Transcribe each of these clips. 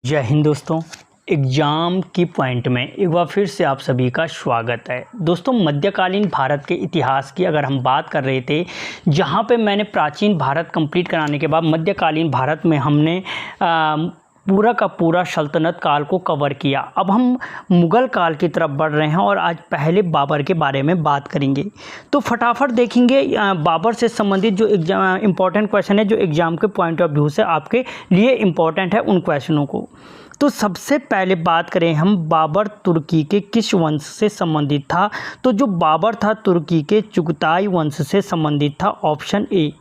जय हिंद दोस्तों। एग्ज़ाम की पॉइंट में एक बार फिर से आप सभी का स्वागत है। दोस्तों, मध्यकालीन भारत के इतिहास की अगर हम बात कर रहे थे, जहां पे मैंने प्राचीन भारत कंप्लीट कराने के बाद मध्यकालीन भारत में हमने पूरा का पूरा सल्तनत काल को कवर किया। अब हम मुग़ल काल की तरफ बढ़ रहे हैं और आज पहले बाबर के बारे में बात करेंगे। तो फटाफट देखेंगे बाबर से संबंधित जो एग्जाम इंपॉर्टेंट क्वेश्चन है, जो एग्ज़ाम के पॉइंट ऑफ व्यू से आपके लिए इम्पॉर्टेंट है, उन क्वेश्चनों को। तो सबसे पहले बात करें हम, बाबर तुर्की के किस वंश से संबंधित था? तो जो बाबर था तुर्की के चुगताई वंश से संबंधित था, ऑप्शन ए।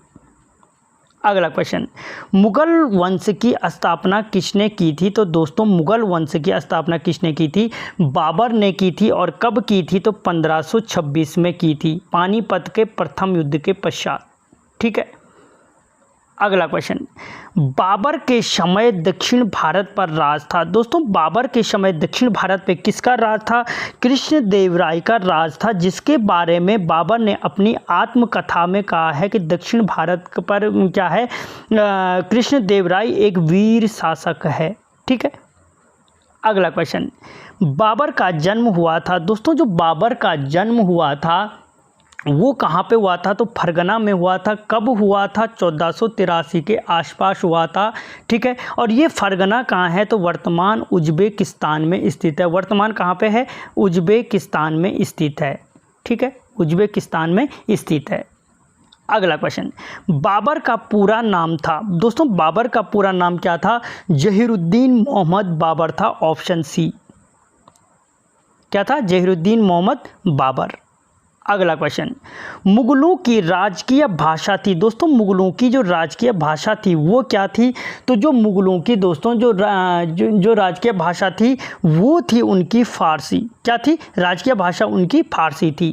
अगला क्वेश्चन, मुगल वंश की स्थापना किसने की थी? तो दोस्तों, मुगल वंश की स्थापना किसने की थी? बाबर ने की थी। और कब की थी? तो 1526 में की थी, पानीपत के प्रथम युद्ध के पश्चात। ठीक है। अगला क्वेश्चन, बाबर के समय दक्षिण भारत पर राज था। दोस्तों, बाबर के समय दक्षिण भारत पे किसका राज था? कृष्णदेवराय का राज था, जिसके बारे में बाबर ने अपनी आत्मकथा में कहा है कि दक्षिण भारत पर क्या है, कृष्णदेवराय एक वीर शासक है। ठीक है। अगला क्वेश्चन, बाबर का जन्म हुआ था। दोस्तों, जो बाबर का जन्म हुआ था वो कहाँ पे हुआ था? तो फरगना में हुआ था। कब हुआ था? 1483 के आसपास हुआ था। ठीक है। और ये फरगना कहाँ है? तो वर्तमान उज्बेकिस्तान में स्थित है। वर्तमान कहाँ पे है? उज्बेकिस्तान में स्थित है। ठीक है, उज्बेकिस्तान में स्थित है। अगला क्वेश्चन, बाबर का पूरा नाम था। दोस्तों, बाबर का पूरा नाम क्या था? जहीरुद्दीन मोहम्मद बाबर था, ऑप्शन सी। क्या था? जहीरुद्दीन मोहम्मद बाबर। अगला क्वेश्चन, मुगलों की राजकीय भाषा थी। दोस्तों, मुगलों की जो राजकीय भाषा थी वो क्या थी? तो जो मुगलों की दोस्तों जो राजकीय भाषा थी वो थी उनकी फारसी। क्या थी? राजकीय भाषा उनकी फारसी थी।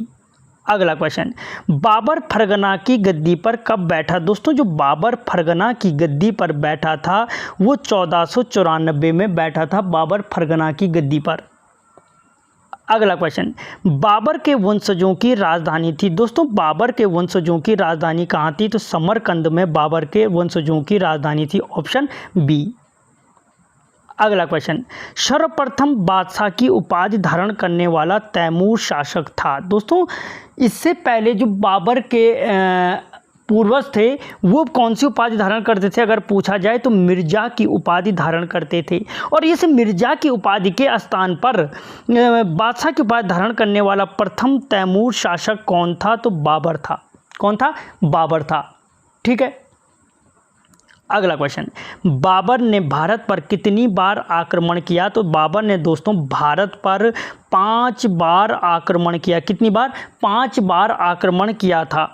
अगला क्वेश्चन, बाबर फरगना की गद्दी पर कब बैठा? दोस्तों, जो बाबर फरगना की गद्दी पर बैठा था वो 1494 में बैठा था, बाबर फरगना की गद्दी पर। अगला क्वेश्चन, बाबर के वंशजों की राजधानी थी। दोस्तों, बाबर के वंशजों की राजधानी कहाँ थी? तो समरकंद में बाबर के वंशजों की राजधानी थी, ऑप्शन बी। अगला क्वेश्चन, सर्वप्रथम बादशाह की उपाधि धारण करने वाला तैमूर शासक था। दोस्तों, इससे पहले जो बाबर के पूर्वज थे वो कौन सी उपाधि धारण करते थे? अगर पूछा जाए तो मिर्जा की उपाधि धारण करते थे। और इस मिर्जा की उपाधि के स्थान पर बादशाह की उपाधि धारण करने वाला प्रथम तैमूर शासक कौन था? तो बाबर था। कौन था? बाबर था। ठीक है। अगला क्वेश्चन, बाबर ने भारत पर कितनी बार आक्रमण किया? तो बाबर ने दोस्तों भारत पर 5 बार आक्रमण किया। कितनी बार? 5 बार आक्रमण किया था।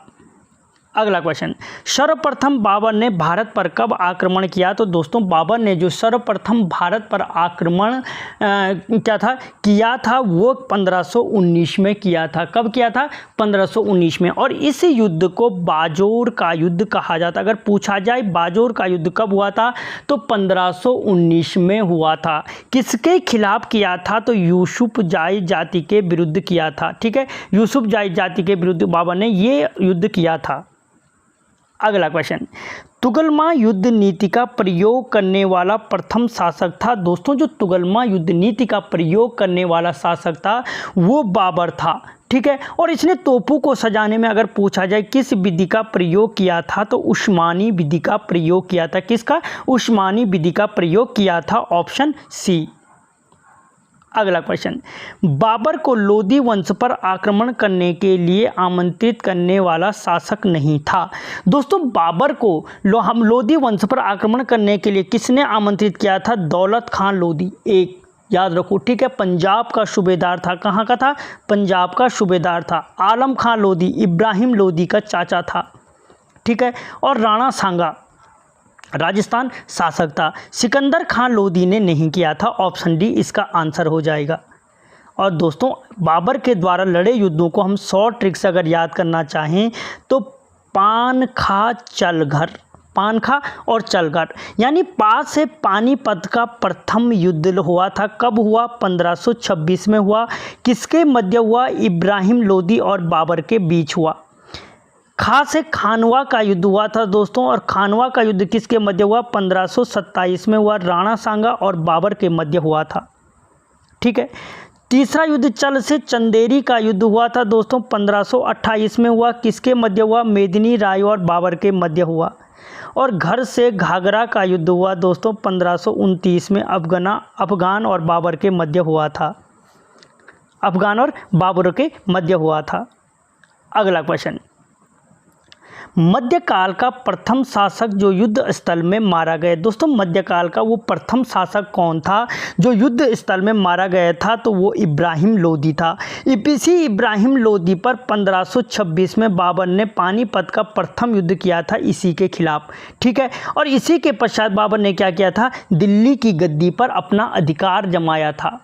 अगला क्वेश्चन, सर्वप्रथम बाबर ने भारत पर कब आक्रमण किया? तो दोस्तों, बाबर ने जो सर्वप्रथम भारत पर आक्रमण क्या था किया था वो 1519 में किया था। कब किया था? 1519 में। और इस युद्ध को बाजोर का युद्ध कहा जाता। अगर पूछा जाए बाजोर का युद्ध कब हुआ था तो 1519 में हुआ था। किसके खिलाफ किया था? तो यूसुफजाई जाति के विरुद्ध किया था। ठीक है, यूसुफजाई जाति के विरुद्ध बाबर ने ये युद्ध किया था। अगला क्वेश्चन, तुगलमा युद्ध नीति का प्रयोग करने वाला प्रथम शासक था। दोस्तों, जो तुगलमा युद्ध नीति का प्रयोग करने वाला शासक था वो बाबर था। ठीक है। और इसने तोपों को सजाने में अगर पूछा जाए किस विधि का प्रयोग किया था तो उस्मानी विधि का प्रयोग किया था। किसका? उस्मानी विधि का प्रयोग किया था, ऑप्शन सी। अगला क्वेश्चन, बाबर को लोदी वंश पर आक्रमण करने के लिए आमंत्रित करने वाला शासक नहीं था। दोस्तों, बाबर को हम लोदी वंश पर आक्रमण करने के लिए किसने आमंत्रित किया था? दौलत खान लोदी। एक याद रखो। ठीक है, पंजाब का सूबेदार था। कहाँ का था? पंजाब का सूबेदार था। आलम खान लोदी इब्राहिम लोदी का चाचा था। ठीक है। और राणा सांगा राजस्थान शासक था। सिकंदर खान लोदी ने नहीं किया था, ऑप्शन डी इसका आंसर हो जाएगा। और दोस्तों, बाबर के द्वारा लड़े युद्धों को हम 100 ट्रिक्स अगर याद करना चाहें तो पानखा चलघर, पानखा और चलघर यानी पास से पानीपत का प्रथम युद्ध हुआ था। कब हुआ? 1526 में हुआ। किसके मध्य हुआ? इब्राहिम लोदी और बाबर के बीच हुआ। खा से खानवा का युद्ध हुआ था दोस्तों, और खानवा का युद्ध किसके मध्य हुआ? 1527 में हुआ, राणा सांगा और बाबर के मध्य हुआ था। ठीक है। तीसरा युद्ध चल से चंदेरी का युद्ध हुआ था दोस्तों, 1528 में हुआ। किसके मध्य हुआ? मेदिनी राय और बाबर के मध्य हुआ। और घर से घाघरा का युद्ध हुआ दोस्तों, 1529 में अफगान और बाबर के मध्य हुआ था। अफगान और बाबर के मध्य हुआ था। अगला क्वेश्चन, मध्यकाल का प्रथम शासक जो युद्ध स्थल में मारा गया। दोस्तों मध्यकाल का वो प्रथम शासक कौन था जो युद्ध स्थल में मारा गया था? तो वो इब्राहिम लोदी था। इसी इब्राहिम लोदी पर 1526 में बाबर ने पानीपत का प्रथम युद्ध किया था इसी के खिलाफ। ठीक है। और इसी के पश्चात बाबर ने क्या किया था? दिल्ली की गद्दी पर अपना अधिकार जमाया था।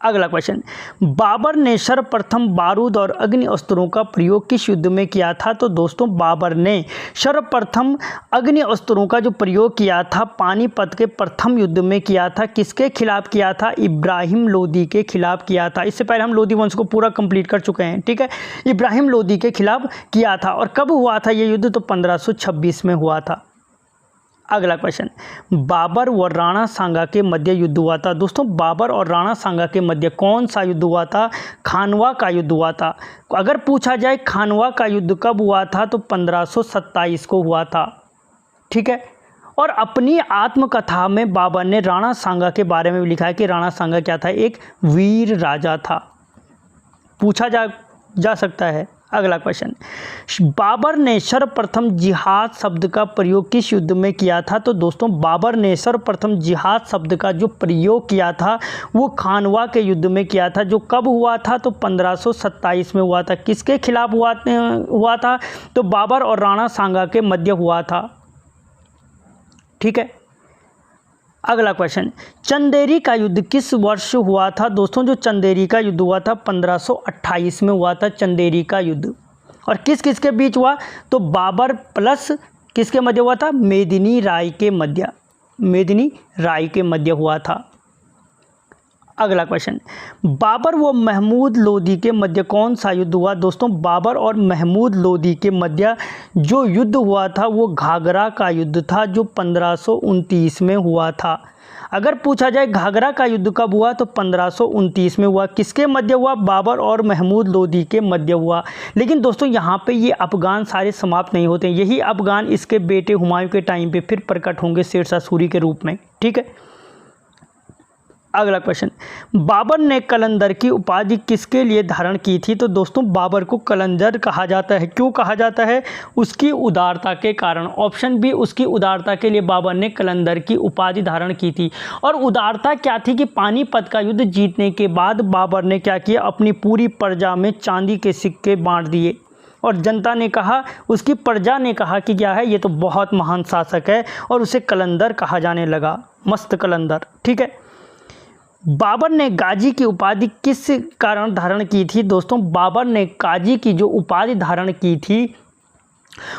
अगला क्वेश्चन, बाबर ने सर्वप्रथम बारूद और अग्नि अस्त्रों का प्रयोग किस युद्ध में किया था? तो दोस्तों बाबर ने सर्वप्रथम अग्नि अस्त्रों का जो प्रयोग किया था पानीपत के प्रथम युद्ध में किया था। किसके खिलाफ किया था? इब्राहिम लोदी के खिलाफ किया था। इससे पहले हम लोदी वंश को पूरा कंप्लीट कर चुके हैं। ठीक है। इब्राहिम लोदी के खिलाफ किया था। और कब हुआ था ये युद्ध? तो 1526 में हुआ था। अगला क्वेश्चन, बाबर व राणा सांगा के मध्य युद्ध हुआ था। दोस्तों बाबर और राणा सांगा के मध्य कौन सा युद्ध हुआ था? खानवा का युद्ध हुआ था। अगर पूछा जाए खानवा का युद्ध कब हुआ था? तो 1527 को हुआ था। ठीक है। और अपनी आत्मकथा में बाबर ने राणा सांगा के बारे में भी लिखा है कि राणा सांगा क्या था? एक वीर राजा था। पूछा जा सकता है। अगला क्वेश्चन, बाबर ने सर्वप्रथम जिहाद शब्द का प्रयोग किस युद्ध में किया था? तो दोस्तों बाबर ने सर्वप्रथम जिहाद शब्द का जो प्रयोग किया था वो खानवा के युद्ध में किया था। जो कब हुआ था? तो 1527 में हुआ था। किसके खिलाफ हुआ था? तो बाबर और राणा सांगा के मध्य हुआ था। ठीक है। अगला क्वेश्चन, चंदेरी का युद्ध किस वर्ष हुआ था? दोस्तों जो चंदेरी का युद्ध हुआ था 1528 में हुआ था चंदेरी का युद्ध। और किस किस के बीच हुआ? तो बाबर प्लस किसके मध्य हुआ था? मेदिनी राय के मध्य हुआ था। अगला क्वेश्चन, बाबर व महमूद लोदी के मध्य कौन सा युद्ध हुआ? दोस्तों बाबर और महमूद लोदी के मध्य जो युद्ध हुआ था वो घाघरा का युद्ध था, जो 1529 में हुआ था। अगर पूछा जाए घाघरा का युद्ध कब हुआ? तो 1529 में हुआ। किसके मध्य हुआ? बाबर और महमूद लोदी के मध्य हुआ। लेकिन दोस्तों यहाँ पे ये अफगान सारे समाप्त नहीं होते हैं। यही अफगान इसके बेटे हुमायूं के टाइम पे फिर प्रकट होंगे शेरशाह सूरी के रूप में। ठीक है। अगला क्वेश्चन, बाबर ने कलंदर की उपाधि किसके लिए धारण की थी? तो दोस्तों बाबर को कलंदर कहा जाता है। क्यों कहा जाता है? उसकी उदारता के कारण। ऑप्शन बी, उसकी उदारता के लिए बाबर ने कलंदर की उपाधि धारण की थी। और उदारता क्या थी कि पानीपत का युद्ध जीतने के बाद बाबर ने क्या किया? अपनी पूरी प्रजा में चांदी के सिक्के बांट दिए। और जनता ने कहा, उसकी प्रजा ने कहा कि क्या है, ये तो बहुत महान शासक है, और उसे कलंदर कहा जाने लगा। मस्त कलंदर। ठीक है। बाबर ने गाजी की उपाधि किस कारण धारण की थी? दोस्तों बाबर ने गाजी की जो उपाधि धारण की थी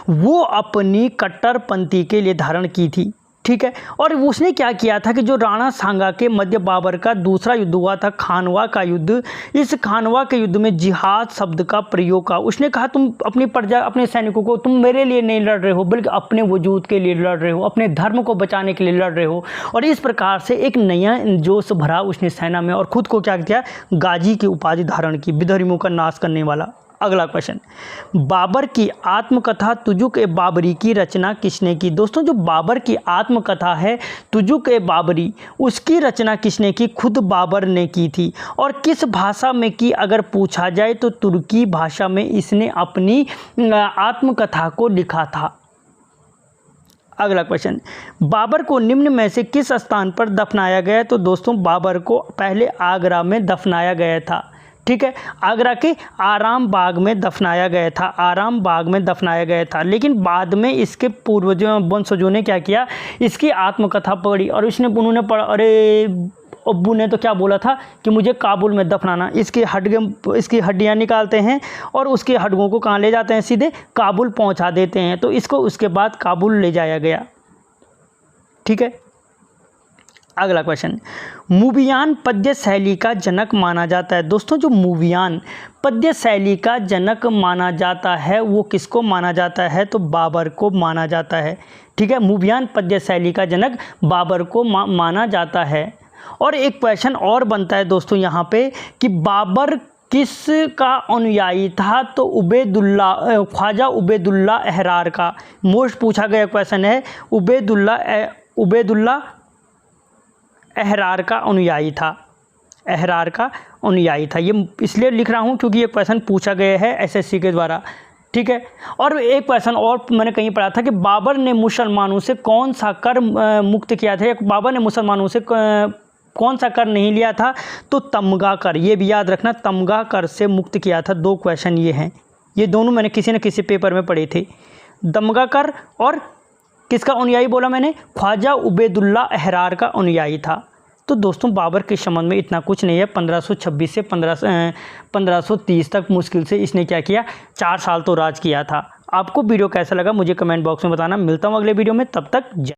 वो अपनी कट्टरपंथी के लिए धारण की थी। ठीक है। और उसने क्या किया था कि जो राणा सांगा के मध्य बाबर का दूसरा युद्ध हुआ था खानवा का युद्ध, इस खानवा के युद्ध में जिहाद शब्द का प्रयोग का। उसने कहा तुम अपनी प्रजा, अपने सैनिकों को, तुम मेरे लिए नहीं लड़ रहे हो बल्कि अपने वजूद के लिए लड़ रहे हो, अपने धर्म को बचाने के लिए लड़ रहे हो। और इस प्रकार से एक नया जोश भरा उसने सेना में और खुद को क्या किया? गाजी की उपाधि धारण की, विधर्मियों का नाश करने वाला। अगला क्वेश्चन, बाबर की आत्मकथा तुजुक ए बाबरी की रचना किसने की? दोस्तों जो बाबर की आत्मकथा है तुजुक ए बाबरी, उसकी रचना किसने की? खुद बाबर ने की थी। और किस भाषा में की अगर पूछा जाए तो तुर्की भाषा में इसने अपनी आत्मकथा को लिखा था। अगला क्वेश्चन, बाबर को निम्न में से किस स्थान पर दफनाया गया? तो दोस्तों बाबर को पहले आगरा में दफनाया गया था। ठीक है। आगरा के आराम बाग में दफनाया गया था। आराम बाग में दफनाया गया था। लेकिन बाद में इसके पूर्वजों वंशजों ने क्या किया? इसकी आत्मकथा पढ़ी और उन्होंने पढ़ा, अरे अब्बू ने तो क्या बोला था कि मुझे काबुल में दफनाना। इसकी हड्डियाँ निकालते हैं और उसके हड्डियों को कहाँ ले जाते हैं? सीधे काबुल पहुँचा देते हैं। तो इसको उसके बाद काबुल ले जाया गया। ठीक है। अगला क्वेश्चन, मूवियान पद्य शैली का जनक माना जाता है। दोस्तों जो मूवियान पद्य शैली का जनक माना जाता है वो किसको माना जाता है, तो बाबर को माना जाता है। ठीक है, मूवियान पद्य शैली का जनक बाबर को माना जाता है। और एक क्वेश्चन और बनता है दोस्तों यहाँ पे कि बाबर किस का अनुयायी था, तो उबैदुल्ला, ख्वाजा उबैदुल्ला अहरार का। मोस्ट पूछा गया क्वेश्चन है, उबैदुल्ला अहरार का अनुयायी था, अहरार का अनुयायी था। ये इसलिए लिख रहा हूँ क्योंकि ये क्वेश्चन पूछा गया है एसएससी के द्वारा। ठीक है, और एक क्वेश्चन और मैंने कहीं पढ़ा था कि बाबर ने मुसलमानों से कौन सा कर मुक्त किया था, या बाबर ने मुसलमानों से कौन सा कर नहीं लिया था, तो तमगा कर। ये भी याद रखना, तमगा कर से मुक्त किया था। 2 क्वेश्चन ये हैं, ये दोनों मैंने किसी न किसी पेपर में पढ़े थे। तमगा कर और किसका अनुयायी बोला मैंने, ख्वाजा उबैदुल्ला अहरार का अनुयायी था। तो दोस्तों बाबर के संबंध में इतना कुछ नहीं है। 1526 से 1530 तक मुश्किल से इसने क्या किया, 4 साल तो राज किया था। आपको वीडियो कैसा लगा मुझे कमेंट बॉक्स में बताना। मिलता हूँ अगले वीडियो में, तब तक जय।